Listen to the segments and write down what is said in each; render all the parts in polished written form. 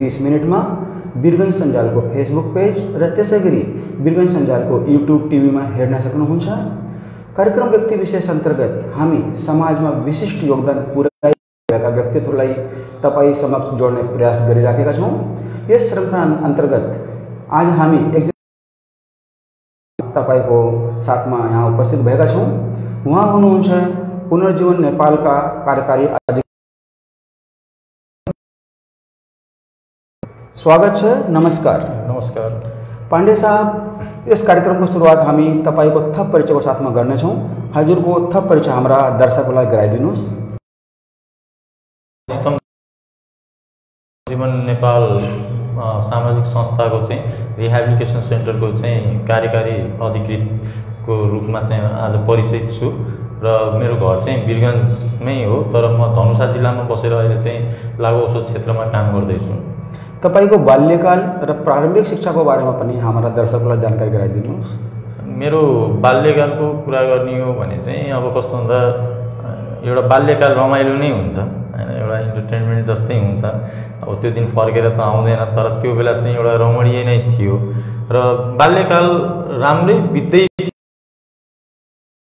30 मिनटमा वीरगंज सञ्जालको Facebook page र त्यसैगरी वीरगंज सञ्जालको युट्युब टिभीमा हेर्न सक्नुहुन्छ। कार्यक्रम व्यक्ति विशेष अन्तर्गत हामी समाजमा विशिष्ट योगदान पुर्याएका व्यक्तित्वलाई तपाईँ समक्ष जोड्ने प्रयास गरिराखेका छौँ। यस श्रृङ्खला अन्तर्गत आज हामी तपाईको साथमा यहाँ उपस्थित भएका छौँ। उहाँ हुनुहुन्छ पुनर्जीवन नेपालका कार्यकारी अधिकारी। स्वागत छ। नमस्कार। नमस्कार पाण्डे साहब, यस कार्यक्रमको सुरुवात हामी तपाईको थप परिचयको साथमा गर्नेछौँ। हजुरको थप परिचय हाम्रा दर्शकलाई गराइदिनुहोस्। जीवन नेपाल सामाजिक संस्थाको चाहिँ रिहेबिलिटेसन सेन्टरको चाहिँ कार्यकारी अधिकृतको रूपमा चाहिँ आज परिचित छु र मेरो घर चाहिँ वीरगन्जमै हो, तर म धनुषा जिल्लामा बसेर अहिले चाहिँ लागु औषध क्षेत्रमा काम गर्दैछु। तपाईको बाल्यकाल र प्रारम्भिक शिक्षाको बारेमा पनि हाम्रा दर्शकलाई जानकारी गराइदिनुहोस्। मेरो बाल्यकालको कुरा गर्ने हो भने चाहिँ अब कस्तो भन्दा एउटा बाल्यकाल रमाइलो नै हुन्छ हैन, एउटा इन्टरटेनमेन्ट जस्तै हुन्छ। अब त्यो दिन फर्केर त आउँदैन, तर त्यो बेला चाहिँ एउटा रमणीय नै थियो र बाल्यकाल राम्रै बित्दै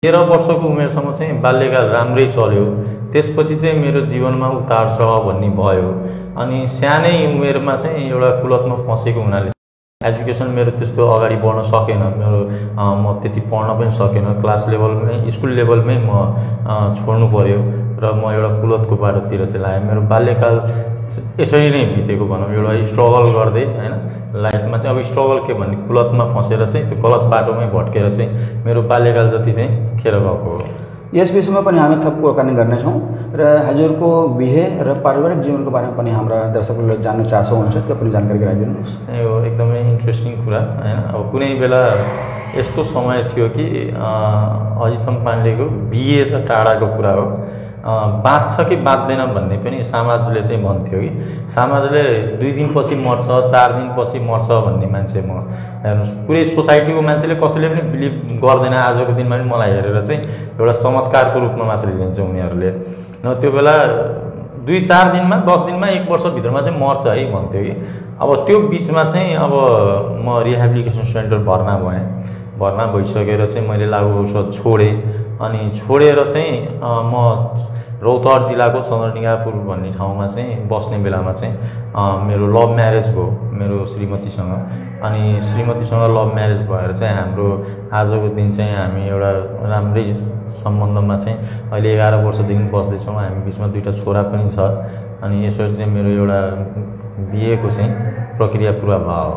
13 वर्षको उमेरसम्म चाहिँ बाल्यकाल राम्रै चल्यो। त्यसपछि चाहिँ मेरो जीवनमा उतार चढाव भन्ने भयो। अनि सानै उमेरमा चाहिँ एउटा कुलतमा फसेको हुनाले एजुकेसन मेरो त्यस्तो अगाडि बढ्न सकेन। म त्यति पढ्न पनि सकेन। क्लास लेभलमै स्कुल लेभलमै म छोड्नु पर्यो र म एउटा कुलतको बाटोतिर चाहिँ लागेँ। मेरो बाल्यकाल यसरी नै बितेको भनौँ, एउटा स्ट्रगल गर्दै हैन लाइफमा चाहिँ। अब स्ट्रगल के भन्ने कुलतमा फसेर चाहिँ त्यो गलत बाटोमै भट्केर चाहिँ मेरो बाल्यकाल जति चाहिँ खेर गएको हो। यस विषयमा पनि हामी थप कुराकानी गर्नेछौँ र हजुरको बिहे र पारिवारिक जीवनको बारेमा पनि हाम्रा दर्शकहरूले जान्न चासो हुन्छ, त्यो पनि जानकारी गराइदिनुहोस्। यो एकदमै इन्ट्रेस्टिङ कुरा हैन। अब कुनै बेला यस्तो समय थियो कि अजितम पाण्डेको बिहे त टाढाको कुरा हो, बाँच्छ कि बाँच्दैन भन्ने पनि समाजले चाहिँ भन्थ्यो कि समाजले 2 दिनपछि मर्छ 4 दिनपछि मर्छ भन्ने मान्छे म। हेर्नुहोस्, पुरै सोसाइटीको मान्छेले कसैले पनि बिलिभ गर्दैन। आजको दिनमा पनि मलाई हेरेर चाहिँ एउटा चमत्कारको रूपमा मात्रै लिन्छ उनीहरूले। न त्यो बेला 2-4 दिनमा 10 दिनमा 1 वर्षभित्रमा चाहिँ मर्छ है भन्थ्यो कि। अब त्यो बिचमा चाहिँ अब म रिहेबिलिटेसन सेन्टर भर्ना भएँ। भर्ना भइसकेर चाहिँ मैले लागु औषध छोडेँ। अनि छोडेर चाहिँ म रौतहट जिल्लाको चन्द्रनिगापुर भन्ने ठाउँमा चाहिँ बस्ने बेलामा चाहिँ मेरो लभ म्यारेज भयो मेरो श्रीमतीसँग। अनि श्रीमतीसँग लभ म्यारेज भएर चाहिँ हाम्रो आजको दिन चाहिँ हामी एउटा राम्रै सम्बन्धमा चाहिँ अहिले 11 वर्षदेखि बस्दैछौँ। हामी बिचमा 2टा छोरा पनि छ। अनि यसरी चाहिँ मेरो एउटा बिहेको चाहिँ प्रक्रिया पुरा भयो।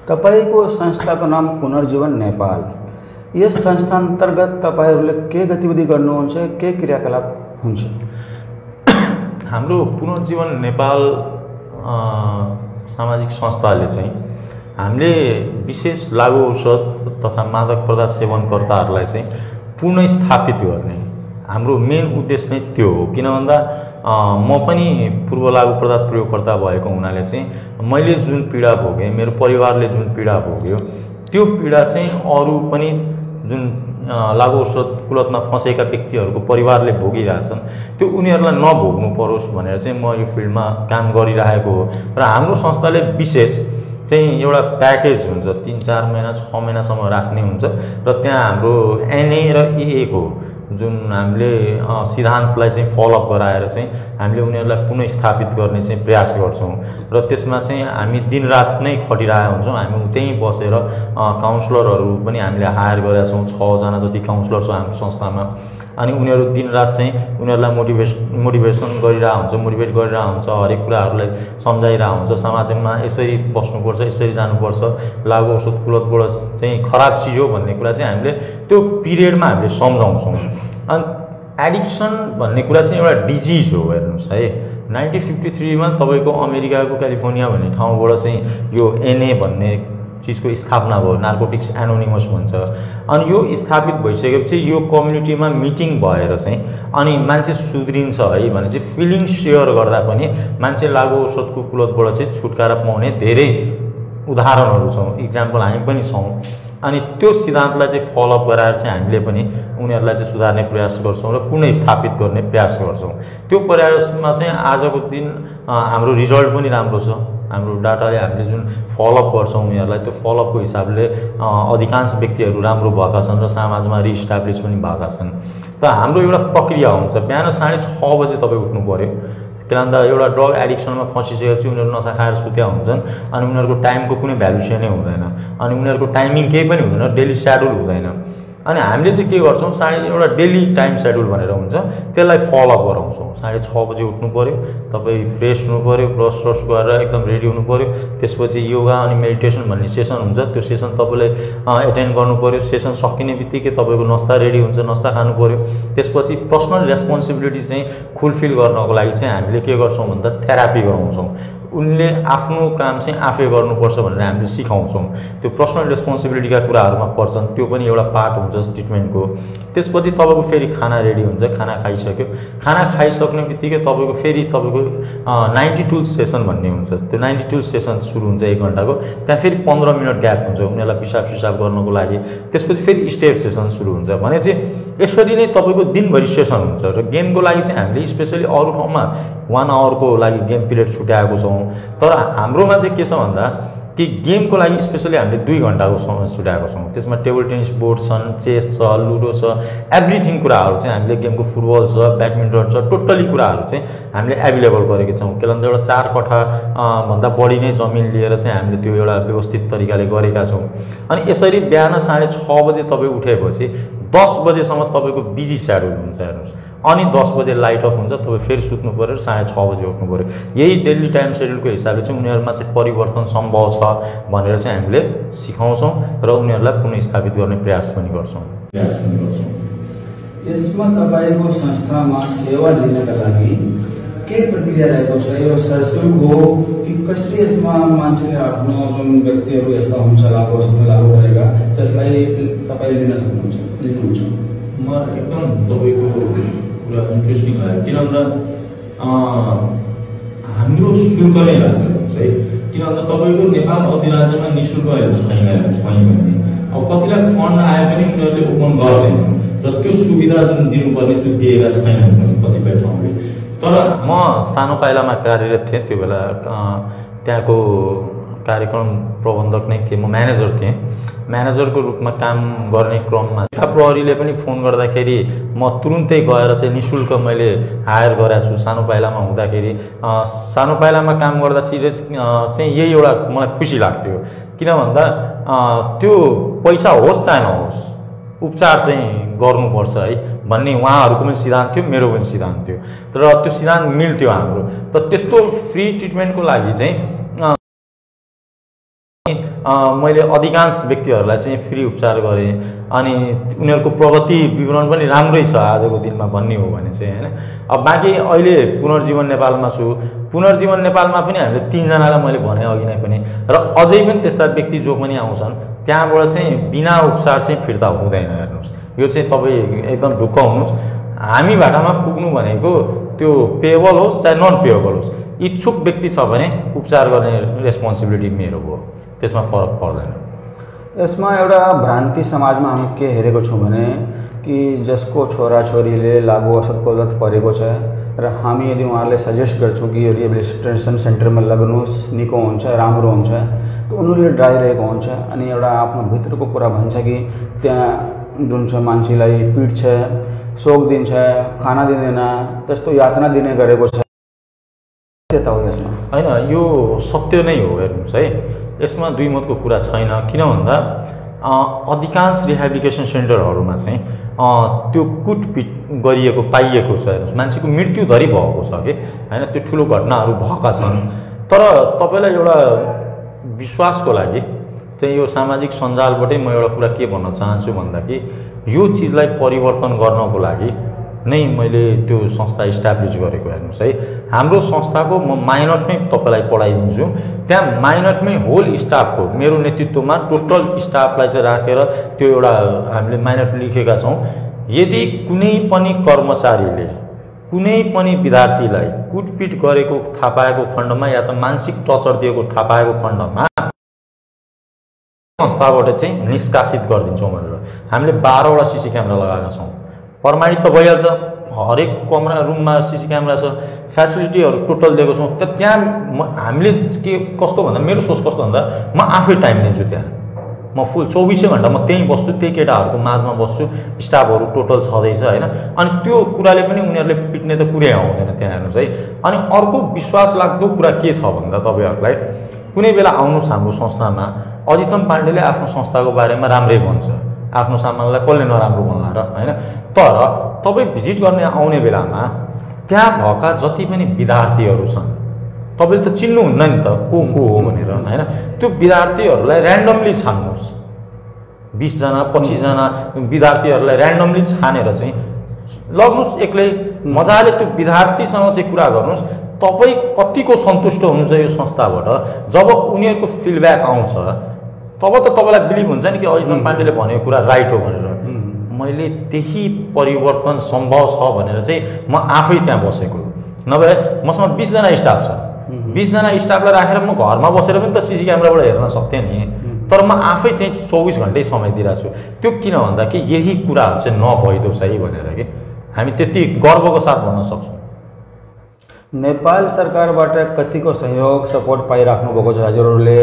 तपाईको संस्थाको नाम पुनर्जीवन नेपाल। यस संस्था अन्तर्गत तपाईहरूले के गतिविधि गर्नुहुन्छ, के क्रियाकलाप हुन्छ? हाम्रो पुनर्जीवन नेपाल सामाजिक संस्थाले चाहिँ हामीले विशेष लागु औषध तथा मादक पदार्थ सेवनकर्ताहरूलाई चाहिँ पुनर्स्थापित गर्ने हाम्रो मेन उद्देश्य नै त्यो हो। किन भन्दा म पनि पूर्व लागु पदार्थ प्रयोगकर्ता भएको हुनाले चाहिँ मैले जुन पीडा भोगेँ, मेरो परिवारले जुन पीडा भोग्यो, त्यो पीडा चाहिँ अरू पनि जुन लागु औषध कुलतमा फँसेका व्यक्तिहरूको परिवारले भोगिरहेछन् त्यो उनीहरूलाई नभोग्नु परोस् भनेर चाहिँ म यो फिल्डमा काम गरिरहेको हो। र हाम्रो संस्थाले विशेष चाहिँ एउटा प्याकेज हुन्छ, 3-4 महिना 6 महिनासम्म राख्ने हुन्छ र त्यहाँ हाम्रो एनए र एए को जुन हामीले सिद्धान्तलाई चाहिँ फलोअप गराएर चाहिँ हामीले उनीहरूलाई पुनर्स्थापित गर्ने चाहिँ प्रयास गर्छौँ। र त्यसमा चाहिँ हामी दिनरात नै खटिरहेका हुन्छौँ। हामी त्यहीँ बसेर काउन्सलरहरू पनि हामीले हायर गरेका छौँ। 6 जना जति काउन्सलर छ हाम्रो संस्थामा। अनि उनीहरू दिनरात चाहिँ उनीहरूलाई मोटिभेसन गरिरहेको हुन्छ, मोटिभेट गरिरहेको हुन्छ, हरेक कुराहरूलाई सम्झाइरहेको हुन्छ। समाजमा यसरी बस्नुपर्छ, यसरी जानुपर्छ, लागु औषध कुलतबाट चाहिँ खराब चिज हो भन्ने कुरा चाहिँ हामीले त्यो पिरियडमा हामीले सम्झाउँछौँ। अनि एडिक्सन भन्ने कुरा चाहिँ एउटा डिजिज हो। हेर्नुहोस् है, 1953 मा तपाईँको अमेरिकाको क्यालिफोर्निया भन्ने ठाउँबाट चाहिँ यो एनए भन्ने चिजको स्थापना भयो, नार्कोटिक्स एनोनिमस भन्छ। अनि यो स्थापित भइसकेपछि यो कम्युनिटीमा मिटिङ भएर चाहिँ अनि मान्छे सुध्रिन्छ है भने चाहिँ फिलिङ सेयर गर्दा पनि मान्छे लागु औषधको कुलतबाट चाहिँ छुटकारा पाउने धेरै उदाहरणहरू छौँ, इक्जाम्पल हामी पनि छौँ। अनि त्यो सिद्धान्तलाई चाहिँ फलोअप गराएर चाहिँ हामीले पनि उनीहरूलाई चाहिँ सुधार्ने प्रयास गर्छौँ र पुनः स्थापित गर्ने प्रयास गर्छौँ। त्यो प्रयासमा चाहिँ आजको दिन हाम्रो रिजल्ट पनि राम्रो छ। हाम्रो डाटाले हामीले जुन फलोअप गर्छौँ उनीहरूलाई त्यो फलोअपको हिसाबले अधिकांश व्यक्तिहरू राम्रो भएका छन् र समाजमा रिइस्टाब्लिस पनि भएका छन्। त हाम्रो एउटा प्रक्रिया हुन्छ, बिहान 6:30 बजे तपाईँ उठ्नु पऱ्यो। किन भन्दा एउटा ड्रग एडिक्सनमा फसिसकेपछि उनीहरू नसा खाएर सुत्या हुन्छन् अनि उनीहरूको टाइमको कुनै भ्यालुसनै हुँदैन अनि उनीहरूको टाइमिङ केही पनि हुँदैन, डेली सेड्युल हुँदैन। अनि हामीले चाहिँ के गर्छौँ, एउटा डेली टाइम सेड्युल भनेर हुन्छ, त्यसलाई फलोअप गराउँछौँ। 6:30 बजे उठ्नु पऱ्यो, तपाईँ फ्रेस हुनु पऱ्यो, ब्रस गरेर एकदम रेडी हुनु पऱ्यो। त्यसपछि योगा अनि मेडिटेसन भन्ने सेसन हुन्छ, त्यो सेसन तपाईँले एटेन्ड गर्नु पऱ्यो। सेसन सकिने बित्तिकै तपाईँको नास्ता रेडी हुन्छ, नास्ता खानु पऱ्यो। त्यसपछि पर्सनल रेस्पोन्सिबिलिटी चाहिँ फुलफिल गर्नको लागि चाहिँ हामीले के गर्छौँ भन्दा थेरापी गराउँछौँ। उनले आफ्नो काम चाहिँ आफै गर्नुपर्छ भनेर हामीले सिकाउँछौँ। त्यो पर्सनल रेस्पोन्सिबिलिटीका कुराहरूमा पर्छन्, त्यो पनि एउटा पार्ट हुन्छ ट्रिटमेन्टको। त्यसपछि तपाईँको फेरि खाना रेडी हुन्छ, खाना खाइसक्यो। खाना खाइसक्ने बित्तिकै तपाईँको फेरि तपाईँको 92 सेसन भन्ने हुन्छ, त्यो 92 सेसन सुरु हुन्छ 1 घन्टाको। त्यहाँ फेरि 15 मिनट ग्याप हुन्छ उनीहरूलाई पिसाब गर्नको लागि। त्यसपछि फेरि स्टेप सेसन सुरु हुन्छ। भने चाहिँ यसरी नै तपाईँको दिनभरि सेसन हुन्छ। र गेमको लागि चाहिँ हामीले स्पेसली अरू ठाउँमा 1 आवरको लागि गेम पिरियड छुट्याएको छौँ, तर हाम्रोमा चाहिँ के छ भन्दा कि गेमको लागि स्पेसली हामीले 2 घन्टाको समय छुट्याएको छौँ। त्यसमा टेबल टेनिस बोर्ड छन्, चेस छ, लुडो छ, एभ्रिथिङ कुराहरू चाहिँ हामीले गेमको फुटबल छ, ब्याडमिन्टन छ, टोटली कुराहरू चाहिँ हामीले एभाइलेबल गरेका छौँ। के भन्दा एउटा 4 कठा भन्दा बढी नै जमिन लिएर चाहिँ हामीले त्यो एउटा व्यवस्थित तरिकाले गरेका छौँ। अनि यसरी बिहान 6:30 बजे तपाईँ उठेपछि 10 बजेसम्म तपाईँको बिजी सेड्युल हुन्छ हेर्नुहोस्। अनि 10 बजे लाइट अफ हुन्छ, तपाईँ फेरि सुत्नु पऱ्यो र 6:30 बजे उठ्नु पऱ्यो। यही डेली टाइम सेड्युलको हिसाबले चाहिँ उनीहरूमा चाहिँ परिवर्तन सम्भव छ भनेर चाहिँ हामीले सिकाउँछौँ र उनीहरूलाई पुनर्स्थापित गर्ने प्रयास पनि गर्छौँ। यसमा तपाईँको संस्थामा सेवा लिनका लागि के प्रक्रिया रहेको छ? यो सशुल्क हो कि कसरी यसमा मान्छेले आफ्नो जुन व्यक्तिहरू यस्ता हुन्छ लागु गरेका त्यसलाई तपाईँ लिन सक्नुहुन्छ? म एकदम तपाईँको कुरा इन्ट्रेस्टिङ लाग्यो। किन भन्दा हाम्रो शुल्क नै राखेको है। किन भन्दा तपाईँको नेपाल अधिराज्यमा निःशुल्क छैन भने अब कतिलाई फन्ड आए पनि उनीहरूले ओपन गर्दैन र त्यो सुविधा जुन दिनुपर्ने त्यो दिएका छैनन् पनि कतिपय ठाउँले। तर म सानो पाइलामा कार्यरत थिएँ, त्यो बेला त्यहाँको कार्यक्रम प्रबन्धक नै थिएँ, म म्यानेजर थिएँ। म्यानेजरको रूपमा काम गर्ने क्रममा प्रहरीले पनि फोन गर्दाखेरि म तुरुन्तै गएर चाहिँ निःशुल्क मैले हायर गरेको छु। सानो पाइलामा हुँदाखेरि सानो पाइलामा काम गर्दा चाहिँ यही एउटा मलाई खुसी लाग्थ्यो। किन भन्दा त्यो पैसा होस् चाहे नहोस् उपचार चाहिँ गर्नुपर्छ है भन्ने उहाँहरूको पनि सिद्धान्त थियो, मेरो पनि सिद्धान्त थियो। तर त्यो सिद्धान्त मिल्थ्यो हाम्रो। त त्यस्तो फ्री ट्रिटमेन्टको लागि चाहिँ मैले अधिकांश व्यक्तिहरूलाई चाहिँ फ्री उपचार गरेँ अनि उनीहरूको प्रगति विवरण पनि राम्रै छ आजको दिनमा भन्ने हो भने चाहिँ हैन। अब बाँकी अहिले पुनर्जीवन नेपालमा छु। पुनर्जीवन नेपालमा पनि हामीले 3 जनालाई मैले भने अघि नै पनि, र अझै पनि त्यस्ता व्यक्ति जो पनि आउँछन् त्यहाँबाट चाहिँ बिना उपचार चाहिँ फिर्ता हुँदैन। हेर्नुहोस्, यो चाहिँ तपाईँ एकदम ढुक्क हुनुहोस्। हामी बाटामा पुग्नु भनेको त्यो पेएबल होस् चाहे नन पेएबल होस्, इच्छुक व्यक्ति छ भने उपचार गर्ने रेस्पोन्सिबिलिटी मेरो हो, त्यसमा फरक पर्दैन। यसमा एउटा भ्रान्ति समाजमा हामी के हेरेको छौँ भने कि जसको छोराछोरीले लागु औषधको लत परेको छ र हामी यदि उहाँहरूलाई सजेस्ट गर्छौँ कि यो रिहेबिलिटेसन सेन्टरमा लाग्नुहोस्, निको हुन्छ, राम्रो हुन्छ, त उनीहरूले डराइरहेको हुन्छ। अनि एउटा आफ्नो भित्रको कुरा भन्छ कि त्यहाँ जुन छ मान्छेलाई पिट्छ, शोक दिन्छ, खाना दिँदैन, त्यस्तो यातना दिने गरेको छ। त्यता हो यसमा होइन, यो सत्य नै हो। हेर्नुहोस् है, यसमा दुई मतको कुरा छैन। किन भन्दा अधिकांश रिहेबिलिटेसन सेन्टरहरूमा चाहिँ त्यो कुटपिट गरिएको पाइएको छ। हेर्नुहोस्, मान्छेको मृत्युधरि भएको छ कि होइन, त्यो ठुलो घटनाहरू भएका छन्। तर तपाईँलाई एउटा विश्वासको लागि चाहिँ यो सामाजिक सञ्जालबाटै म एउटा कुरा के भन्न चाहन्छु भन्दा कि यो चिजलाई परिवर्तन गर्नको लागि नै मैले त्यो संस्था इस्टाब्लिस गरेको। हेर्नुहोस् है, हाम्रो संस्थाको म माइनटमै तपाईँलाई पढाइदिन्छु। त्यहाँ माइनटमै होल स्टाफको मेरो नेतृत्वमा टोटल स्टाफलाई चाहिँ राखेर त्यो एउटा हामीले माइनट लेखेका छौँ। यदि कुनै पनि कर्मचारीले कुनै पनि विद्यार्थीलाई कुटपिट गरेको थाहा पाएको खण्डमा या त मानसिक टर्चर दिएको थाहा पाएको खण्डमा संस्थाबाट चाहिँ निष्कासित गरिदिन्छौँ भनेर हामीले 12 वटा सीसी क्यामेरा लगाएका छौँ। प्रमाणित त भइहाल्छ। हरेक कमरा रुममा सीसी क्यामेरा छ, फ्यासिलिटीहरू टोटल दिएको छौँ। त त्यहाँ हामीले के कस्तो भन्दा मेरो सोच कस्तो भन्दा म आफै टाइम लिन्छु त्यहाँ, म फुल 24 घण्टा म त्यहीँ बस्छु, त्यही केटाहरूको माझमा बस्छु, स्टाफहरू टोटल छँदैछ होइन। अनि त्यो कुराले पनि उनीहरूले पिट्ने त कुरै आउँदैन त्यहाँ हेर्नुहोस् है। अनि अर्को विश्वास लाग्दो कुरा के छ भन्दा तपाईँहरूलाई कुनै बेला आउनुहोस् हाम्रो संस्थामा, अधितम पाण्डेले आफ्नो संस्थाको बारेमा राम्रै भन्छ, आफ्नो सामानलाई कसले नराम्रो भन्ला र होइन। तर तपाईँ भिजिट गर्ने आउने बेलामा त्यहाँ भएका जति पनि विद्यार्थीहरू छन् तपाईँले त चिन्नुहुन्न नि त को हो भनेर होइन। त्यो विद्यार्थीहरूलाई ऱ्यान्डमली छान्नुहोस्, 20 जना 25 जना विद्यार्थीहरूलाई ऱ्यान्डमली छानेर चाहिँ लग्नुहोस् एक्लै, मजाले त्यो विद्यार्थीसँग चाहिँ कुरा गर्नुहोस्। तपाईँ कतिको सन्तुष्ट हुनुहुन्छ यो संस्थाबाट, जब उनीहरूको फिडब्याक आउँछ तब त तपाईँलाई बिलिभ हुन्छ नि कि अधितम पाण्डेले भनेको कुरा राइट हो भनेर। मैले त्यही परिवर्तन सम्भव छ भनेर चाहिँ म आफै त्यहाँ बसेको, नभए मसँग 20 जना स्टाफ छ, 20 जना स्टाफलाई राखेर म घरमा बसेर पनि त सीसी क्यामेराबाट हेर्न सक्थेँ नि। तर म आफै त्यही 24 घन्टै समय दिइरहेको छु। त्यो किन भन्दा कि यही कुराहरू चाहिँ नभइदियोस् है भनेर कि हामी त्यति गर्वको साथ भन्न सक्छौँ। नेपाल सरकारबाट कतिको सहयोग सपोर्ट पाइराख्नु भएको छ हजुरहरूले?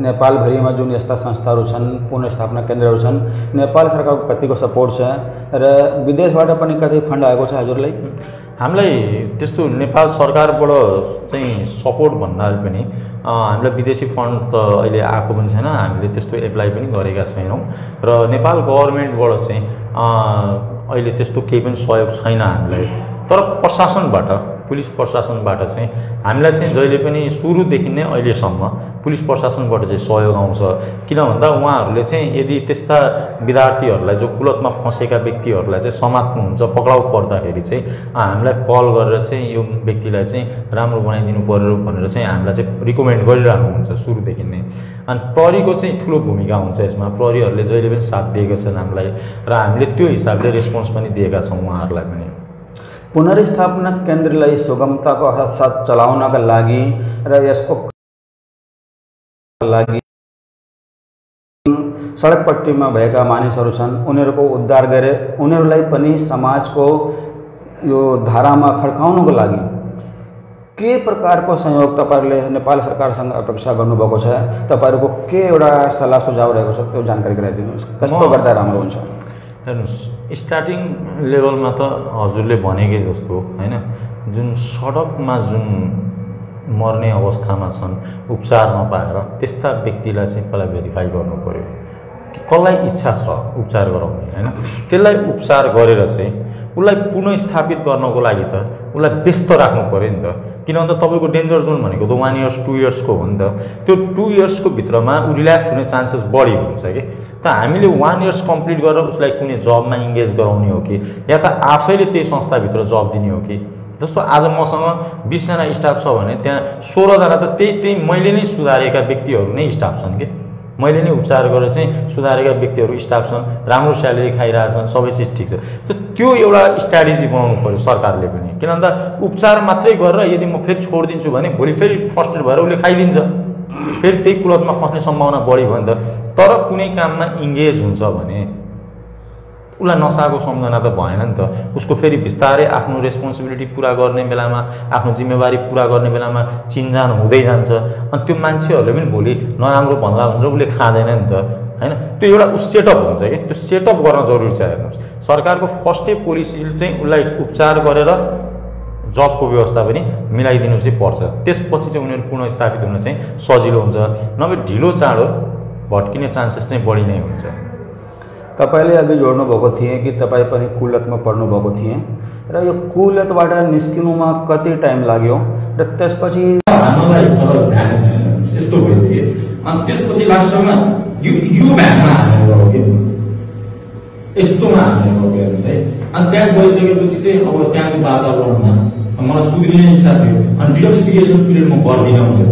नेपालभरिमा जुन यस्ता संस्थाहरू छन्, पुनर्स्थापना केन्द्रहरू छन्, नेपाल सरकारको कतिको सपोर्ट छ र विदेशबाट पनि कति फन्ड आएको छ हजुरलाई? हामीलाई त्यस्तो नेपाल सरकारबाट चाहिँ सपोर्ट भन्नाले पनि हामीलाई विदेशी फन्ड त अहिले आएको पनि छैन, हामीले त्यस्तो एप्लाई पनि गरेका छैनौँ। र नेपाल गभर्मेन्टबाट चाहिँ अहिले त्यस्तो केही पनि सहयोग छैन हामीलाई। तर प्रशासनबाट, पुलिस प्रशासनबाट चाहिँ हामीलाई चाहिँ जहिले पनि सुरुदेखि नै अहिलेसम्म पुलिस प्रशासनबाट चाहिँ सहयोग आउँछ। किन भन्दा उहाँहरूले चाहिँ यदि त्यस्ता विद्यार्थीहरूलाई जो कुलतमा फँसेका व्यक्तिहरूलाई चाहिँ समात्नुहुन्छ, पक्राउ पर्दाखेरि चाहिँ हामीलाई कल गरेर चाहिँ यो व्यक्तिलाई चाहिँ राम्रो बनाइदिनु पर्यो भनेर चाहिँ हामीलाई चाहिँ रिकमेन्ड गरिरहनुहुन्छ सुरुदेखि नै। अनि प्रहरीको चाहिँ ठुलो भूमिका हुन्छ यसमा, प्रहरीहरूले जहिले पनि साथ दिएका छन् हामीलाई र हामीले त्यो हिसाबले रेस्पोन्स पनि दिएका छौँ उहाँहरूलाई पनि। पुनर्स्थापना केन्द्रलाई सुगमताको साथ चलाउनका लागि र यसको लागि सडकपट्टिमा भएका मानिसहरू छन्, उनीहरूको उद्धार गरे उनीहरूलाई पनि समाजको यो धारामा फर्काउनको लागि के प्रकारको सहयोग तपाईँहरूले नेपाल सरकारसँग अपेक्षा गर्नुभएको छ? तपाईँहरूको के एउटा सल्लाह सुझाव रहेको छ त्यो जानकारी गराइदिनुहोस्, कस्तो गर्दा राम्रो हुन्छ? हेर्नुहोस्, स्टार्टिङ लेभलमा त हजुरले भनेकै जस्तो होइन, जुन सडकमा जुन मर्ने अवस्थामा छन्, उपचार नपाएर त्यस्ता व्यक्तिलाई चाहिँ पहिला भेरिफाई गर्नु पऱ्यो कि कसलाई इच्छा छ उपचार गराउने होइन। त्यसलाई उपचार गरेर चाहिँ उसलाई पुनर्स्थापित गर्नको लागि त उसलाई व्यस्त राख्नु पऱ्यो नि त। किन भन्दा तपाईँको डेन्जर जोन भनेको त 1 इयर्स 2 इयर्सको हो नि त। त्यो 2 इयर्सको भित्रमा ऊ रिल्याक्स हुने चान्सेस बढी हुन्छ कि। त हामीले 1 इयर्स कम्प्लिट गरेर उसलाई कुनै जबमा इङ्गेज गराउने हो कि या त आफैले त्यही संस्थाभित्र जब दिने हो कि। जस्तो आज मसँग 20 जना स्टाफ छ भने त्यहाँ 16 जना त त्यही मैले नै सुधारेका व्यक्तिहरू नै स्टाफ छन् कि। मैले नै उपचार गरेर चाहिँ सुधारेका व्यक्तिहरू स्टाफ छन्, राम्रो स्यालेरी खाइरहेछन्, सबै चिज ठिक छ। त्यो एउटा स्ट्राटेजी बनाउनु पर्यो सरकारले पनि। किन भन्दा उपचार मात्रै गरेर यदि म फेरि छोडिदिन्छु भने भोलि फेरि फ्रस्ट्रेट भएर उसले खाइदिन्छ, फेरि त्यही कुलतमा फस्ने सम्भावना बढी भयो नि त। तर कुनै काममा इङ्गेज हुन्छ भने उसलाई नसाको सम्झना त भएन नि त। उसको फेरि बिस्तारै आफ्नो रेस्पोन्सिबिलिटी पुरा गर्ने बेलामा, आफ्नो जिम्मेवारी पुरा गर्ने बेलामा चिनजान हुँदै जान्छ। अनि त्यो मान्छेहरूले पनि भोलि नराम्रो भन्ला भनेर उसले खाँदैन नि त होइन। त्यो एउटा सेटअप हुन्छ कि, त्यो सेटअप गर्न जरुरी छ। हेर्नुहोस्, सरकारको फर्स्टै पोलिसीले चाहिँ उसलाई उपचार गरेर जबको व्यवस्था पनि मिलाइदिनु चाहिँ पर्छ। त्यसपछि चाहिँ उनीहरू पुनर्स्थापित हुन चाहिँ सजिलो हुन्छ, नभए ढिलो चाँडो भट्किने चान्सेस चाहिँ बढी नै हुन्छ। तपाईँले अघि जोड्नु भएको थिए कि तपाईँ पनि कुलतमा पर्नु भएको थिए र यो कुलतबाट निस्किनुमा कति टाइम लाग्यो र त्यसपछि हामीलाई यस्तो भयो कि अनि त्यसपछि लास्टमा यो भ्यानमा हालेर हो कि यस्तोमा हालेर हो कि हेर्नुहोस् है। अनि त्यहाँ गइसकेपछि चाहिँ अब त्यहाँको वातावरणमा मलाई सुध्रिने इच्छा थियो। अनि डिटक्सिफिकेसन पिरियड म गर्दिनँ भनेर,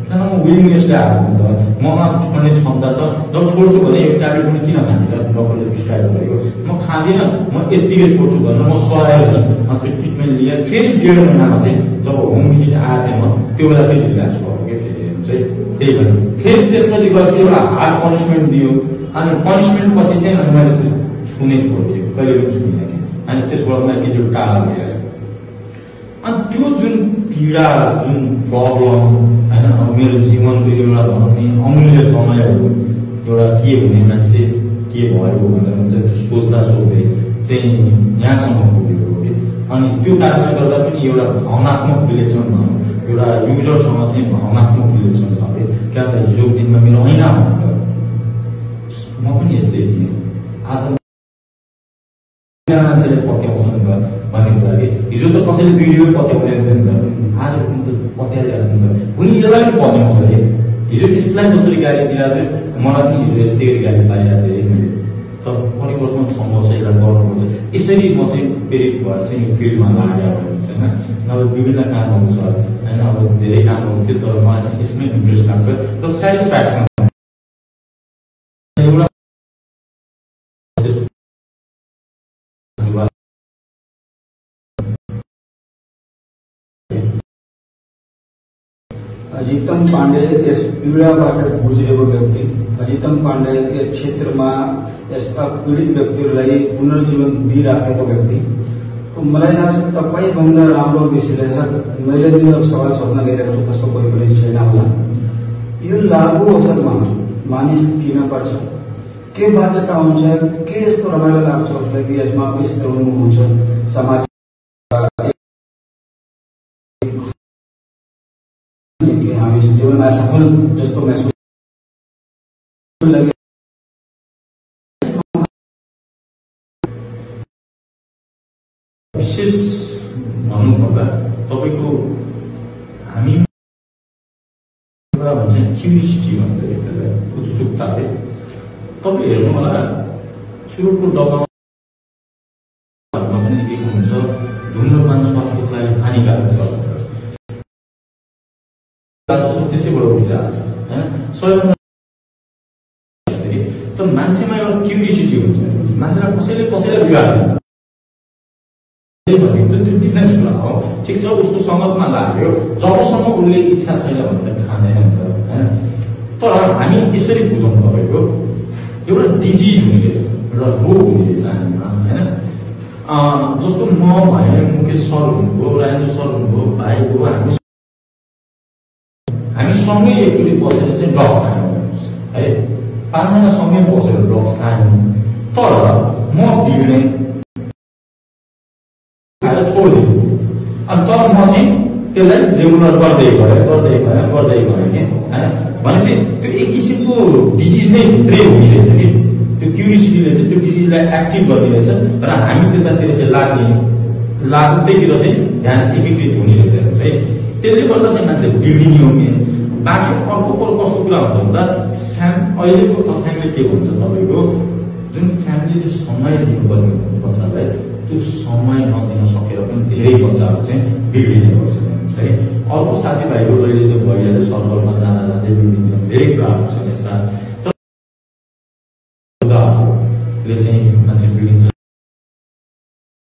किनभने म विलिङनेसले आएको नि त, ममा छोड्ने क्षमता छ। जब छोड्छु भने यो ट्याब्लेट पनि किन खाने र डक्टरले प्रिस्क्राइब गरेको, म खाँदिनँ, म यत्तिकै छोड्छु भनेर म सराएर अनि त्यो ट्रिटमेन्ट लिएर फेरि 1.5 महिनामा चाहिँ जब होम भिजिट आएको थिएँ म, त्यो बेला फेरि रिल्याक्स भएको कि फेरि हेर्नुहोस् है। त्यही भएर फेरि त्यसपछि गएपछि एउटा हार्ड पनिसमेन्ट दियो। अनि पनिसमेन्ट पछि चाहिँ अनि मैले छुनै छोडिदिएँ, कहिले पनि छुइनँ कि। अनि त्यसबाट म एकचोटि टाढा गएर अनि त्यो जुन पीडा जुन प्रब्लम होइन अब मेरो जीवनको एउटा भनौँ नि अमूल्य समयहरू एउटा के हुने मान्छे के भयो भनेर हुन्छ त्यो सोच्दा सोच्दै चाहिँ यहाँसम्म पुगेको हो कि अनि त्यो कारणले गर्दा पनि एउटा भावनात्मक रिलेसन भनौँ एउटा युजरसँग चाहिँ भावनात्मक रिलेसन छ कि क्या त हिजो दिनमा मेरो ऐना भन्दा म पनि यस्तै थिएँ आज मान्छेले पत्याउँछन् भन्ने कुरा कि हिजो त कसैले भिडियो पत्याउँदैन नि त आज पनि त पत्याइरहेको छ नि त कुनै यसलाई पनि पत्याउँछ अरे हिजो यसलाई जसरी गाली दिइरहेको थियो मलाई पनि हिजो यस्तै गाली पाइरहेको थिएँ मैले तर परिवर्तन सम्भव छ यसलाई गर्नुपर्छ यसरी म चाहिँ प्रेरित भएर चाहिँ यो फिल्डमा लागेको होइन अब विभिन्न कामहरू छ होइन अब धेरै कामहरू थियो तर मलाई चाहिँ यसमै इन्ट्रेस्ट लाग्छ र सेटिस्फ्याक्सन एउटा अजितम पाण्डे यस पीडाबाट गुज्रेको व्यक्ति अजितम पाण्डे यस क्षेत्रमा यस्ता पीडित व्यक्तिहरूलाई पुनर्जीवन दिइराखेको व्यक्ति त मलाई लाग्छ तपाईँभन्दा राम्रो विश्लेषक मैले जुन सवाल सोध्न गइरहेको छु त्यसको कोही पनि छैन होला यो लागु अवसरमा मानिस किन पर्छ के बाध्यता हुन्छ के यस्तो रमाइलो लाग्छ उसलाई कि यसमा यस्तो हुनुहुन्छ समाज हामी जीवनमा सफल जस्तो महसुस विशेष भन्नुपर्दा तपाईँको हामी भन्छ क्युरियोसिटी भन्छ त्यसलाई उत्सुकताले तपाईँ हेर्नु होला चुरोटको डब्बामा पनि लेखेको हुन्छ धुम्रपान स्वास्थ्यको लागि हानिकारक छ त्यसैबाट उठिरहेको छ होइन सबैभन्दा तर मान्छेमा एउटा क्युरियोसिटी हुन्छ मान्छेलाई कसैलाई बिगार्दैन भनेको त्यो डिफरेन्स कुरा हो ठिक छ उसको सङ्गतमा लाग्यो जबसम्म उसले इच्छा छैन भने त खाँदैन नि त होइन तर हामी यसरी बुझौँ तपाईँको एउटा डिजिज हुने रहेछ एउटा रोग हुने रहेछ हामीमा होइन जस्तो म भए मुकेश सर हुनुभयो राजेन्द्र सर हुनुभयो भाइको हामी सँगै एकचोटि बसेर चाहिँ ड्रग्स खायौँ है 5 जना सँगै बसेर ड्रग्स खायौँ तर म बिग्रेँ छोडिदिनु अनि तर म चाहिँ त्यसलाई रेगुलर गर्दै गएँ कि भनेपछि त्यो एक किसिमको डिजिज नै भित्रै हुने रहेछ कि त्यो क्युरियोसिटीले चाहिँ त्यो डिजिजलाई एक्टिभ गर्ने रहेछ र हामी त्यतातिर चाहिँ त्यतिर चाहिँ ध्यान एकीकृत हुने रहेछ है त्यसले गर्दा चाहिँ मान्छे बिग्रिने हो कि बाँकी अर्को कस्तो कुरा हुन्छ भन्दा अहिलेको तथ्याङ्कले के भन्छ तपाईँको जुन फ्यामिलीले समय दिनुपर्ने बच्चालाई त्यो समय नदिन सकेर पनि धेरै बच्चाहरू चाहिँ बिग्रिने गर्छन् है अर्को साथीभाइहरू अहिले त्यो भइहाल्यो सर्कलमा जाँदा जाँदै बिग्रिन्छन् धेरै कुराहरू छन् यस्ता चाहिँ मान्छे बिग्रिन्छ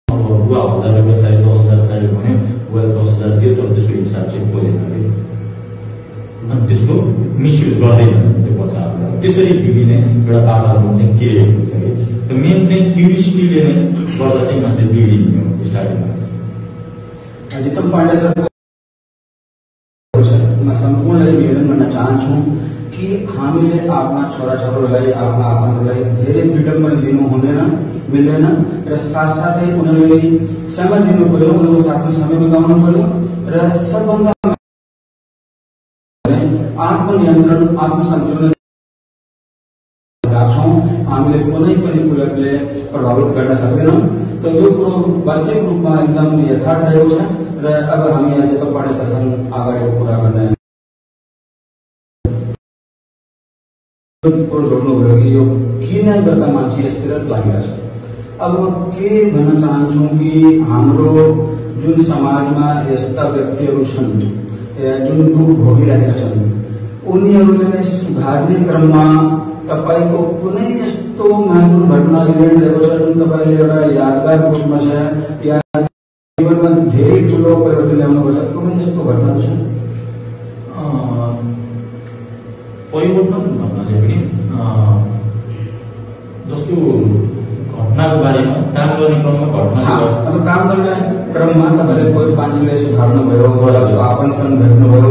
अब बुवा 1000 रुपियाँ चाहियो 10,000 चाहियो भने बुवा 10,000 दियो तर त्यसको हिसाब चाहिँ खोजेन अरे अनि त्यसको मिसयुज गर्दै जान्छ त्यो बच्चाहरूलाई त्यसरी बिग्रिने एउटा वातावरण चाहिँ क्रिएट हुन्छ कि त्यो मेन चाहिँ क्युरियोसिटीले नै गर्दा चाहिँ मान्छे बिग्रिने हो स्टार्टिङमा चाहिँ अजितम पाण्डे सर म सम्पूर्णलाई निवेदन गर्न चाहन्छु कि हामीले आफ्ना छोराछोरीलाई आफ्ना आफन्तलाई धेरै फ्रिडम पनि दिनु हुँदैन मिल्दैन र साथसाथै उनीहरूले समय दिनु पर्यो उनीहरूको साथमा समय बिताउनु पर्यो र सबभन्दा आत्मनियन्त्रण आत्मसन्तुलन राख्छौँ हामीले कुनै पनि कुराले प्रभावित गर्न सक्दैनौँ त यो कुरो वास्तविक रूपमा एकदम यथार्थ रहेको छ र अब हामी अजितम पाण्डे सरसँग अगाडिको कुरा गर्न कुरो जोड्नुभयो कि यो किन गर्दा मान्छे यसतिर लागिरहेछ अब म के भन्न चाहन्छु कि हाम्रो जुन समाजमा यस्ता व्यक्तिहरू छन् जुन दुःख भोगिरहेका छन् उनीहरूलाई सुधार्ने क्रममा तपाईँको कुनै यस्तो महत्त्वपूर्ण घटना इभेन्ट रहेको छ जुन तपाईँले एउटा यादगार रूपमा छ या जीवनमा धेरै ठुलो परिवर्तन ल्याउनुभएको छ कुनै यस्तो घटनाहरू छ परिवर्तन भन्नाले पनि जस्तो घटना घटनाको बारेमा काम गर्ने क्रममा घटना अब काम गर्ने क्रममा तपाईँले कोही मान्छेले सुधार्नुभयो आफन्तसँग भेट्नुभयो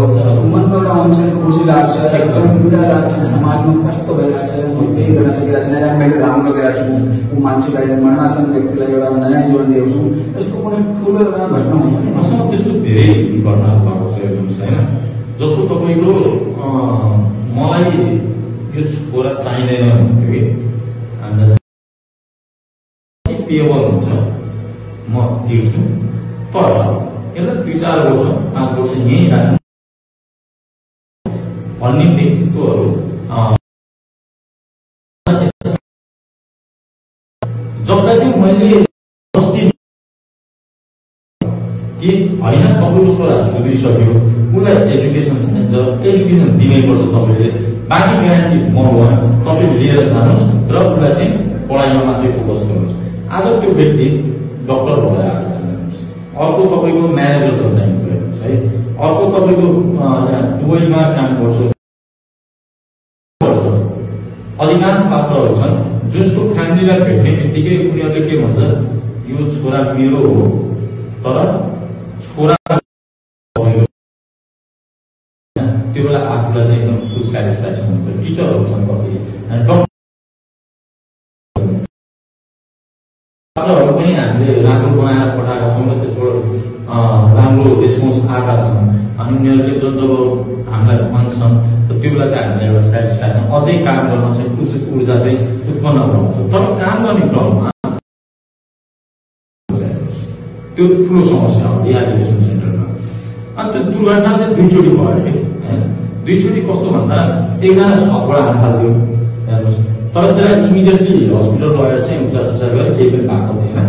मनमा एउटा आउँछ खुसी लाग्छ एकदम पीडा लाग्छ समाजमा कस्तो भइरहेको छ म केही गर्न सकिरहेको छैन या मैले राम्रो गरेको छु ऊ मान्छेलाई मरणासन व्यक्तिलाई एउटा नयाँ जीवन दिएको छु यस्तो कुनै ठुलो एउटा घटना हुन्छ मसँग त्यस्तो धेरै घटनाहरू भएको छ हेर्नुहोस् होइन जस्तो तपाईँको मलाई यो छोरा चाहिँदैन भन्थ्यो कि हामीलाई पेबल हुन्छ म तिर्छु तर यसलाई 2-4 वर्ष 5 वर्ष यहीँ राख्नु भन्ने व्यक्तित्वहरू जसलाई चाहिँ मैले कि होइन तपाईँको छोरा सुध्रिसक्यो उसलाई एजुकेसन चाहिन्छ एजुकेसन दिनैपर्छ तपाईँले बाँकी ग्यारेन्टी म भएन तपाईँ लिएर जानुहोस् र उसलाई चाहिँ पढाइमा मात्रै फोकस गर्नुहोस् आज त्यो व्यक्ति डक्टर भएर आएको छ अर्को तपाईँको म्यानेजर छ ब्याङ्कको हेर्नुहोस् है अर्को तपाईँको दुबईमा काम गर्छ अधिकांश पात्रहरू छन् जसको फ्यामिलीलाई भेट्ने बित्तिकै उनीहरूले के भन्छ यो छोरा मेरो हो तर छोरा त्यो बेला आफूलाई चाहिँ एकदम फुल सेटिस्फ्याक्सन हुन्छ टिचरहरू छन् कति डक्टरहरू पनि हामीले राम्रो बनाएर पठाएका छौँ र त्यसबाट राम्रो रेस्पोन्स आएका छन् अनि उनीहरूले जब हामीलाई माग्छन् त्यो बेला चाहिँ हामीलाई एउटा सेटिस्फ्याक्सन अझै काम गर्न चाहिँ ऊर्जा चाहिँ उत्पन्न गराउँछ तर काम गर्ने क्रममा त्यो ठुलो समस्या हो रिहेबिलिटेसन सेन्टरमा अनि त्यो दुर्घटना चाहिँ 2 चोटि भयो कि 2 चोटि कस्तो भन्दा एकजना छतबाट हात हाल्यो हेर्नुहोस् तर त्यसलाई इमिडिएटली हस्पिटल लगेर चाहिँ उपचार सुचार गरेर केही पनि भएको थिएन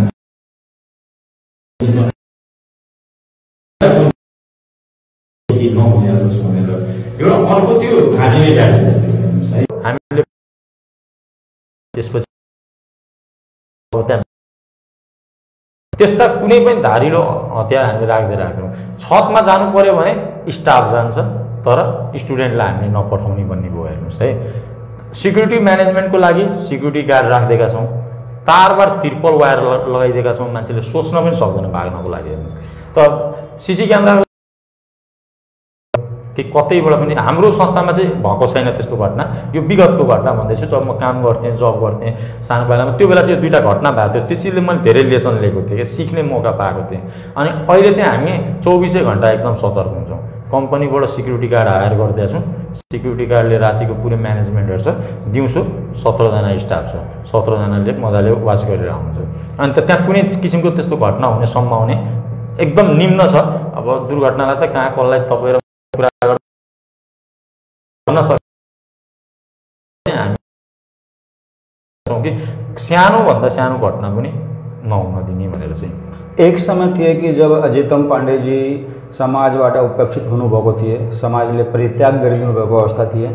नहुनेहरू भनेर एउटा अर्को त्यो घाँटीले काटिदियो हामीले त्यसपछि त्यस्ता कुनै पनि धारिलो हतियार हामीले राख्दै राख्दैनौँ छतमा जानु पर्यो भने स्टाफ जान्छ तर स्टुडेन्टलाई हामीले नपठाउने भन्ने भयो हेर्नुहोस् है सिक्युरिटी म्यानेजमेन्टको लागि सिक्युरिटी गार्ड राखिदिएका छौँ तारबार तिर्पल वायर लगाइदिएका छौँ मान्छेले सोच्न पनि सक्दैन भाग्नको लागि त सिसी क्यामेरा कि कतैबाट पनि हाम्रो संस्थामा चाहिँ भएको छैन त्यस्तो घटना यो विगतको घटना भन्दैछु जब म काम गर्थेँ जब गर्थेँ सानो पाइलामा त्यो बेला चाहिँ 2टा घटना भएको थियो त्यो चिजले मैले धेरै लेसन लिएको थिएँ सिक्ने मौका पाएको थिएँ अनि अहिले चाहिँ हामी 24 घण्टा एकदम सतर्क हुन्छौँ कम्पनीबाट सिक्युरिटी गार्ड हायर गरिदिएछौँ सिक्युरिटी गार्डले रातिको पुरै म्यानेजमेन्ट हेर्छ दिउँसो 17 जना स्टाफ छ 17 जनाले मजाले वाच गरेर आउँछ अनि त्यहाँ कुनै किसिमको त्यस्तो घटना हुने सम्भावना एकदम निम्न छ अब दुर्घटनालाई त कहाँ कसलाई तपाईँ कुरा गर्न सक्छ कि सानो भन्दा सानो घटना पनि नहुन दिने भनेर चाहिँ एक समय थियो कि जब अजितम पाण्डे जी समाजबाट उपेक्षित हुनुभएको थिए समाजले परित्याग गरिदिनु भएको अवस्था थिए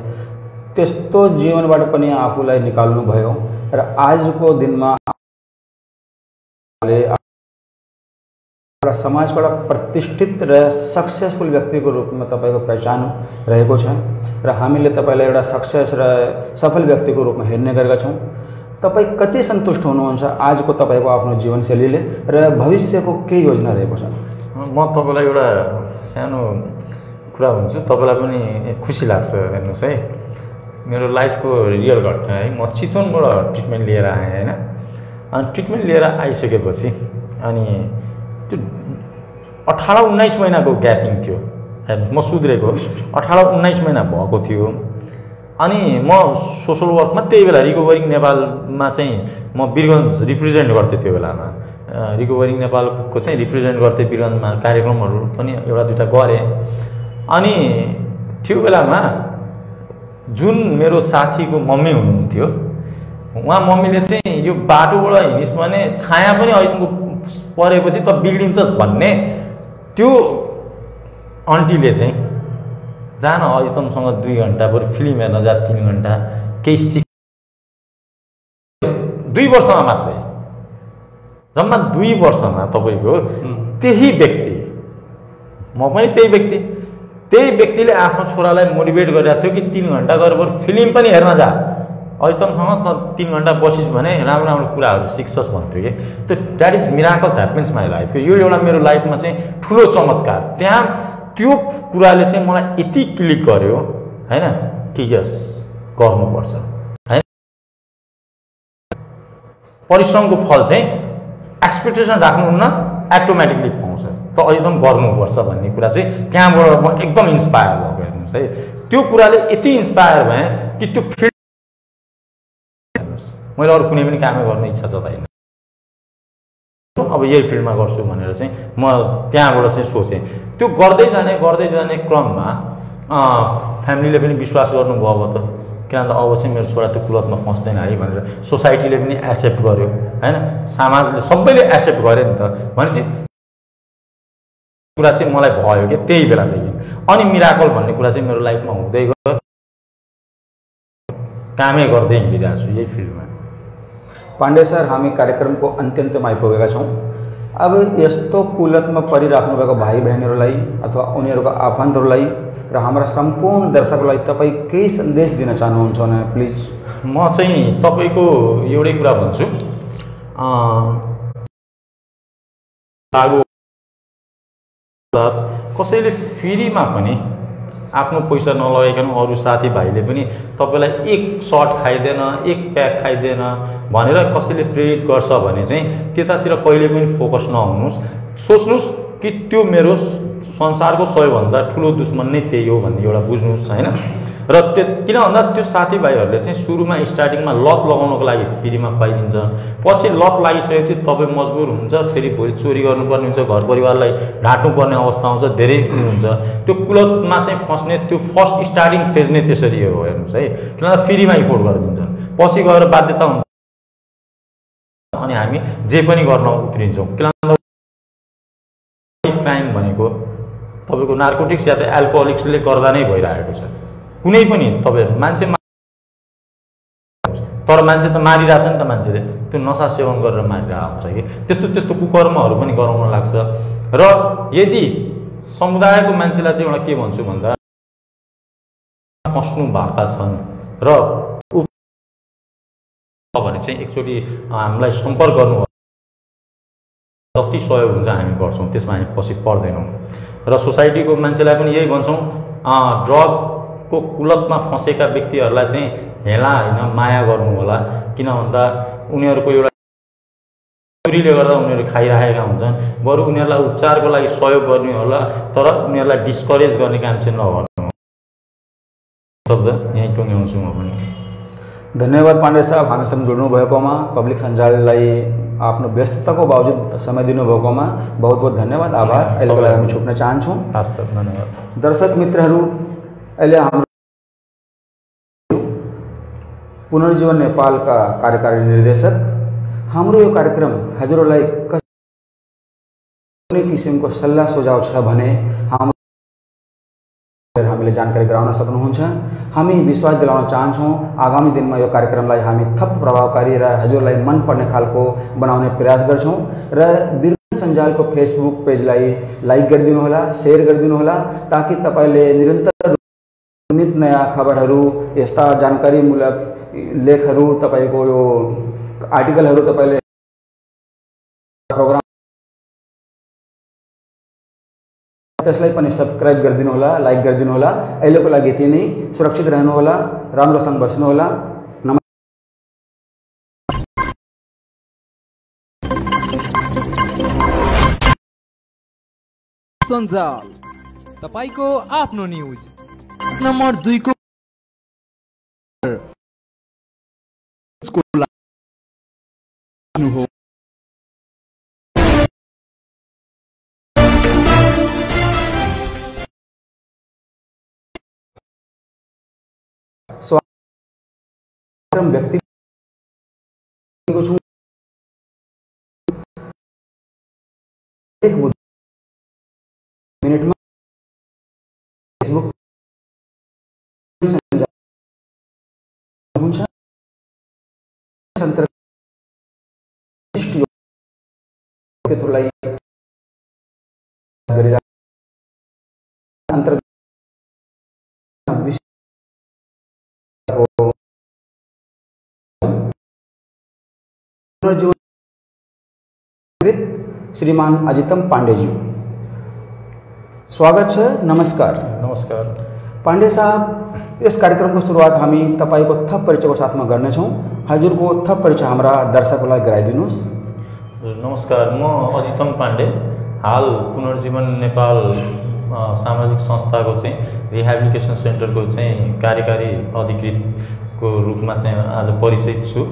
त्यस्तो जीवनबाट पनि आफूलाई निकाल्नु भयो र आजको दिनमा समाजको एउटा प्रतिष्ठित र सक्सेसफुल व्यक्तिको रूपमा तपाईँको पहिचान रहेको छ र हामीले तपाईँलाई एउटा सक्सेस र सफल व्यक्तिको रूपमा हेर्ने गरेका छौँ तपाईँ कति सन्तुष्ट हुनुहुन्छ आजको तपाईँको आफ्नो जीवनशैलीले र भविष्यको के योजना रहेको छ म तपाईँलाई एउटा सानो कुरा भन्छु तपाईँलाई पनि खुसी लाग्छ हेर्नुहोस् है मेरो लाइफको रियल घटना है म चितवनबाट ट्रिटमेन्ट लिएर आएँ होइन अनि ट्रिटमेन्ट लिएर आइसकेपछि अनि त्यो 18-19 महिनाको ग्यापिङ थियो हेर्नुहोस् म सुध्रेको 18-19 महिना भएको थियो अनि म सोसल वर्कमा त्यही बेला रिकभरिङ नेपालमा चाहिँ म वीरगञ्ज रिप्रेजेन्ट गर्थेँ त्यो बेलामा रिकभरिङ नेपालको चाहिँ रिप्रेजेन्ट गर्थेँ वीरगञ्जमा कार्यक्रमहरू पनि एउटा दुईटा गरेँ अनि त्यो बेलामा जुन मेरो साथीको मम्मी हुनुहुन्थ्यो उहाँ मम्मीले चाहिँ यो बाटोबाट हिँडिस् भने छाया पनि अहिलेको परेपछि त बिग्रिन्छस् भन्ने त्यो आन्टीले चाहिँ जान अजितमसँग 2 घण्टा बरु फिल्म हेर्न जा 3 घण्टा केही सिक 2 वर्षमा मात्रै जम्मा 2 वर्षमा तपाईँको त्यही व्यक्ति म पनि त्यही व्यक्तिले आफ्नो छोरालाई मोटिभेट गरिरहेको थियो कि 3 घण्टा गरेर बरु फिल्म पनि हेर्न जा अधिकतमसँग 3 घन्टा बसिस् भने राम्रो राम्रो कुराहरू सिक्छस् भन्थ्यो कि त्यो that is miracles happens my life. यो एउटा मेरो लाइफमा चाहिँ ठुलो चमत्कार। त्यहाँ त्यो कुराले चाहिँ मलाई यति क्लिक गर्यो हैन कि यस गर्नुपर्छ हैन। परिश्रमको फल चाहिँ एक्सपेक्टेसन राख्नुहुन्न, अटोमेटिकली पाउँछ। त अधिकतम गर्नुपर्छ भन्ने कुरा चाहिँ त्यहाँबाट म एकदम इन्स्पायर भएको हेर्नुहोस् है। त्यो कुराले यति इन्स्पायर भएँ कि त्यो फिल्ड मैले अरू कुनै पनि कामै गर्ने इच्छा जताइन। अब यही फिल्डमा गर्छु भनेर चाहिँ म त्यहाँबाट चाहिँ सोचेँ। त्यो गर्दै जाने क्रममा फ्यामिलीले पनि विश्वास गर्नुभयो अब त, किनभने अब चाहिँ मेरो छोरा त्यो कुलतमा फस्दैन है भनेर सोसाइटीले पनि एक्सेप्ट गर्यो हैन, समाजले सबैले एक्सेप्ट गर्यो नि त भनेपछि कुरा चाहिँ मलाई भयो कि त्यही बेलादेखि। अनि मिराकल भन्ने कुरा चाहिँ मेरो लाइफमा हुँदै गयो, कामै गर्दै हिँडिरहेको छु यही फिल्डमा। पाण्डे सर, हामी कार्यक्रमको अन्त्यन्तमा आइपुगेका छौँ। अब यस्तो कुलतमा परिराख्नुभएको भाइ बहिनीहरूलाई अथवा उनीहरूको आफन्तहरूलाई र हाम्रा सम्पूर्ण दर्शकहरूलाई तपाईँ केही सन्देश दिन चाहनुहुन्छ भने प्लिज। म चाहिँ तपाईँको एउटै कुरा भन्छु, लागु कसैले फ्रीमा पनि आफ्नो पैसा नलगाइकन अरू साथीभाइले पनि तपाईँलाई एक सर्ट खाइदिएन, एक प्याक खाइदिएन भनेर कसैले प्रेरित गर्छ भने चाहिँ त्यतातिर कहिले पनि फोकस नहुनुहोस्। सोच्नुहोस् कि त्यो मेरो संसारको सबैभन्दा ठुलो दुश्मन नै त्यही हो भन्ने एउटा बुझ्नुहोस् हैन। र त्यो किन भन्दा त्यो साथीभाइहरूले चाहिँ सुरुमा स्टार्टिङमा लत लगाउनको लागि फ्रीमा खुवाइदिन्छ, पछि लत लागिसकेपछि तपाईँ मजबुर हुन्छ, फेरि भोलि चोरी गर्नुपर्ने हुन्छ, घर परिवारलाई ढाँट्नुपर्ने अवस्था आउँछ, धेरै हुन्छ। त्यो कुलतमा चाहिँ फस्ने त्यो फर्स्ट स्टार्टिङ फेज नै त्यसरी हो हेर्नुहोस् है। किनभने फ्रीमा इफोर्ड गरिदिन्छ, पछि गएर बाध्यता हुन्छ अनि हामी जे पनि गर्न उत्रिन्छौँ। किनभने क्राइम भनेको तपाईँको नार्कोटिक्स या त एल्कोहोलिक्सले गर्दा नै भइरहेको छ। कुनै पनि तपाईँ मान्छे तर मान्छे त मारिरहेछ नि त, मान्छेले त्यो नसा सेवन गरेर मारिरहेको हुन्छ कि त्यस्तो कुकर्महरू पनि गराउन लाग्छ। र यदि समुदायको मान्छेलाई चाहिँ एउटा के भन्छु भन्दा फस्नु भएका छन् र भने चाहिँ एकचोटि हामीलाई सम्पर्क गर्नु, जति सहयोग हुन्छ हामी गर्छौँ, त्यसमा हामी पछि पर्दैनौँ। र सोसाइटीको मान्छेलाई पनि यही भन्छौँ, ड्रगको कुलतमा फँसेका व्यक्तिहरूलाई चाहिँ हेला होइन माया गर्नु होला। किन भन्दा उनीहरूको एउटा चोरीले गर्दा उनीहरू खाइरहेका हुन्छन्, बरु उनीहरूलाई उपचारको लागि सहयोग गर्ने होला, तर उनीहरूलाई डिस्करेज गर्ने काम चाहिँ नगर्नु। शब्द यहीँ टुङ्ग्याउँछु म पनि। धन्यवाद पाण्डे साहब, हामीसँग जोड्नुभएकोमा, पब्लिक सञ्जाललाई आफ्नो व्यस्तताको बावजुद समय दिनुभएकोमा बहुत बहुत धन्यवाद, आभार। अहिलेको लागि हामी छुट्न चाहन्छौँ। हस्त धन्यवाद। दर्शक मित्रहरू, अहिले हाम्रो पुनर्जीवन नेपालका कार्यकारी निर्देशक हाम्रो यो कार्यक्रम हजुरहरूलाई कुनै किसिमको सल्लाह सुझाव छ भने हामीले जानकारी गराउन सक्नुहुन्छ। हामी विश्वास दिलाउन चाहन्छौँ आगामी दिनमा यो कार्यक्रमलाई हामी थप प्रभावकारी र हजुरलाई मन पर्ने खालको बनाउने प्रयास गर्छौँ। र बिर्गन सञ्जालको फेसबुक पेजलाई लाइक गरिदिनु होला, सेयर गरिदिनु होला, ताकि तपाईँले निरन्तर नित नयाँ खबरहरू, यस्ता जानकारीमूलक लेखहरू, तपाईँको यो आर्टिकलहरू तपाईँले प्रोग्राम त्यसलाई पनि सब्सक्राइब गरिदिनु होला, लाइक गरिदिनु होला। अहिलेको लागि यति नै। सुरक्षित रहनु होला, राम्रोसँग बस्नु होला। सञ्जाल तपाईको आफ्नो न्युज नम्बर 2 को हो। व्यक्ति एक मिनट में फेसबुक अंतर्गत श्रीमान अजितम पांडेज्यू। स्वागत छ, नमस्कार। नमस्कार पांडे साहब, यस कार्यक्रमको सुरुवात हामी तपाईको थप परिचयको साथमा गर्नेछौँ। हजुरको थप परिचय हाम्रा दर्शकलाई गराइदिनुहोस्। नमस्कार, म अजितम पाण्डे, हाल पुनर्जीवन नेपाल सामाजिक संस्थाको चाहिँ रिहेबिलिटेसन सेन्टरको चाहिँ कार्यकारी अधिकृतको रूपमा चाहिँ आज परिचित छु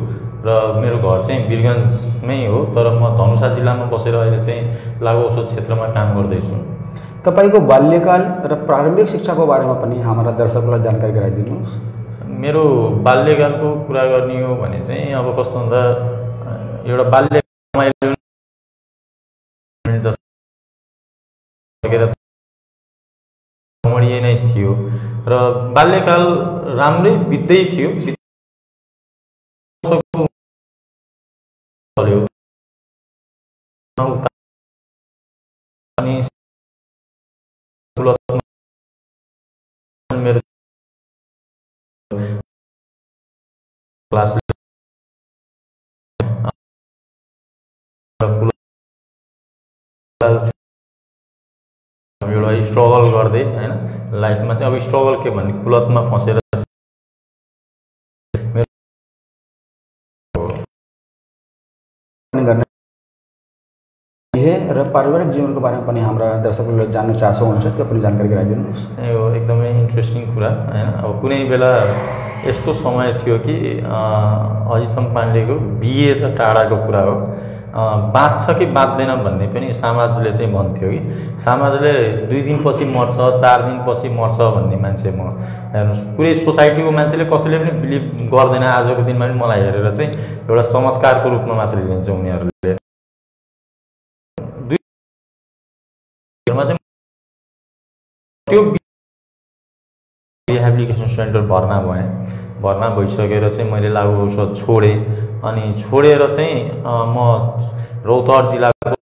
र मेरो घर चाहिँ वीरगञ्जमै हो, तर म धनुषा जिल्लामा बसेर अहिले चाहिँ लागु औषध क्षेत्रमा काम गर्दैछु। तपाईको बाल्यकाल र प्रारम्भिक शिक्षाको बारेमा पनि हाम्रा दर्शकलाई जानकारी गराइदिनुहोस्। मेरो बाल्यकालको कुरा गर्ने हो भने चाहिँ अब कस्तो भन्दा एउटा बाल्य रमणीय नै थियो र बाल्यकाल राम्रै बित्दै थियो। अनि मेरो क्लास एउटा स्ट्रगल गर्दै हैन लाइफमा चाहिँ अब स्ट्रगल के भन्ने कुलतमा फसेर र पारिवारिक जीवनको बारेमा पनि हाम्रा दर्शकहरूले जान्न चाहनुहुन्छ, त्यो पनि जानकारी गराइदिनुहोस्। यो एकदमै इन्ट्रेस्टिङ कुरा हैन। अब कुनै बेला यस्तो समय थियो कि अजितम पाण्डेको बिए त टाढाको कुरा हो, बाँच्छ कि बाँच्दैन भन्ने पनि समाजले चाहिँ भन्थ्यो कि समाजले 2 दिनपछि मर्छ 4 दिनपछि मर्छ भन्ने मान्छे म हेर्नुहोस्, पुरै सोसाइटीको मान्छेले कसैले पनि बिलिभ गर्दैन। आजको दिनमा पनि मलाई हेरेर चाहिँ एउटा चमत्कारको रूपमा मात्रै लिन्छ उनीहरूले। त्यो रिहेबिलिटेसन सेन्टर भर्ना भएँ। भर्ना भइसकेर चाहिँ मैले लागु औषध छोडेँ। अनि छोडेर चाहिँ म रौतहट जिल्लाको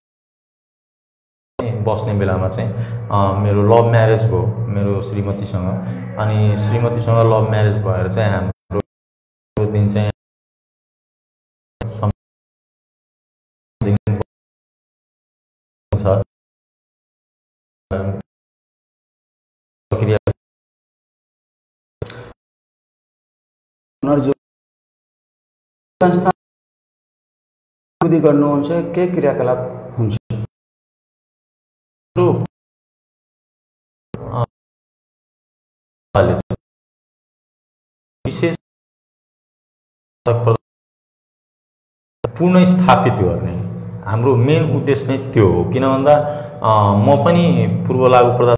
बस्ने बेलामा चाहिँ मेरो लभ म्यारेज भयो मेरो श्रीमतीसँग। अनि श्रीमतीसँग लभ म्यारेज भएर चाहिँ हाम्रो दिन चाहिँ संस्था गर्नुहुन्छ के क्रियाकलाप हुन्छ? विशेष पूर्ण स्थापित गर्ने हाम्रो मेन उद्देश्य नै त्यो हो। किन भन्दा म पनि पूर्व लागु प्रदान